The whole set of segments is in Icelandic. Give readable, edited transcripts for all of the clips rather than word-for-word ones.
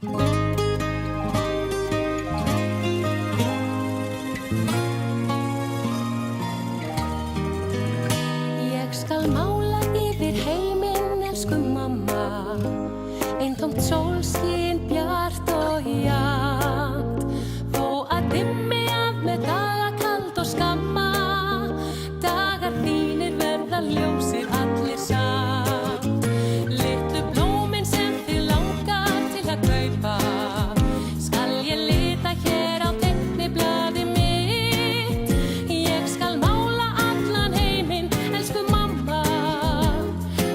Ég skal mála yfir heiminn, elsku mamma, eintómt sólskin bjart og jafnt. Þó að dimmi af með daga kald og skamma, dagar þínir verða ljósir allir samt. Litlu blómin sem þig langar til að kaupa, skal ég lita hér á teikniblaði mitt. Ég skal mála allan heiminn, elsku mamma,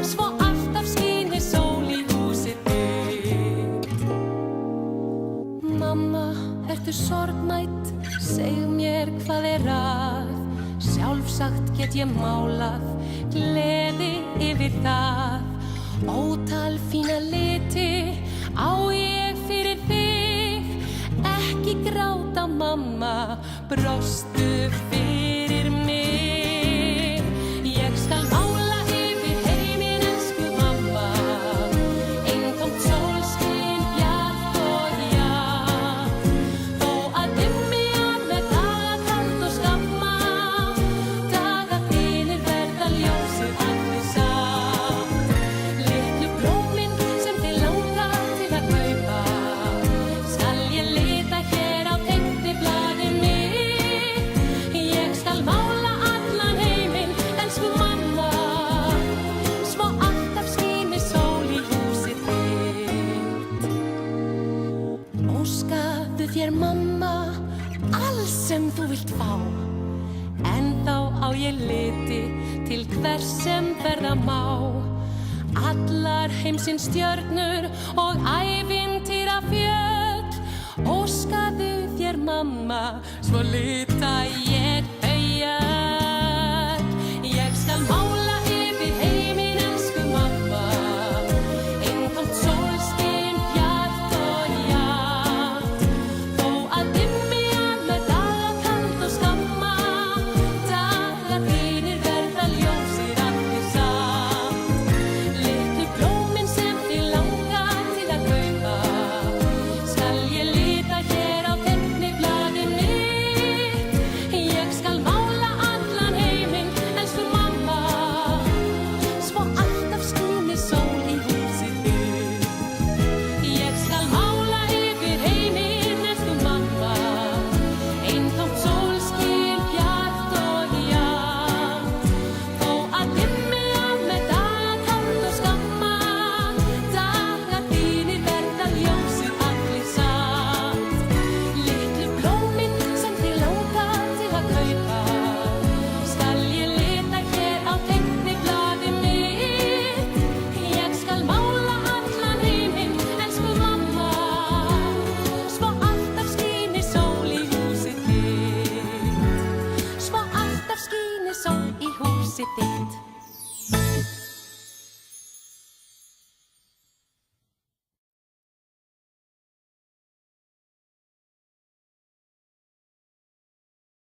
svo alltaf skíni sól í húsið þitt. Mamma, ertu sorgmædd? Segðu mér hvað að. Sjálfsagt get ég málað gleði yfir það. Ótal fína liti á ég fyrir þig. Ekki gráta, mamma, brostu fyrir mig. Ég skal mála yfir heiminn, elsku mamma, eintómt sólskin bjart og jafnt. Þó að dimmi af með daga kald og skamma, dagar þínir verða ljósir allir samt. Litlu blómin sem þig langar til að kaupa, skal ég lita hér á teikniblaði mitt. Ég skal mála allan heiminn, elsku mamma, svo alltaf skíni sól í húsið þitt. Óskaðu þér, mamma, alls sem þú vilt fá, en þá á ég liti til hvers sem verða má. Allar heimsins stjörnur og ævintýrafjöll. Óskaðu þér, mamma, svo lita ég þau öll. Ég skal mála yfir heiminn, elsku mamma, eintómt sólskin bjart og jafnt. Þó að dimmi af með daga kald og skamma, dagar þínir verða ljósir allir samt. Litlu blómin sem þig langar til að kaupa, skal ég lita hér á teikniblaði mitt. Ég skal mála allan heiminn, elsku mamma, svo alltaf skíni sól í húsið þitt. Ég skal mála yfir heiminn, elsku mamma, eintómt sólskin bjart og jafnt. Þó að dimmi af með daga kald og skamma, dagar þínir verða ljósir allir samt. Litlu blómin sem þig langar til að kaupa, skal ég lita hér á teikniblaði mitt. Ég skal mála allan heiminn, elsku mamma, svo alltaf skíni sól í húsið þitt. Svo alltaf skíni sól í húsið þitt.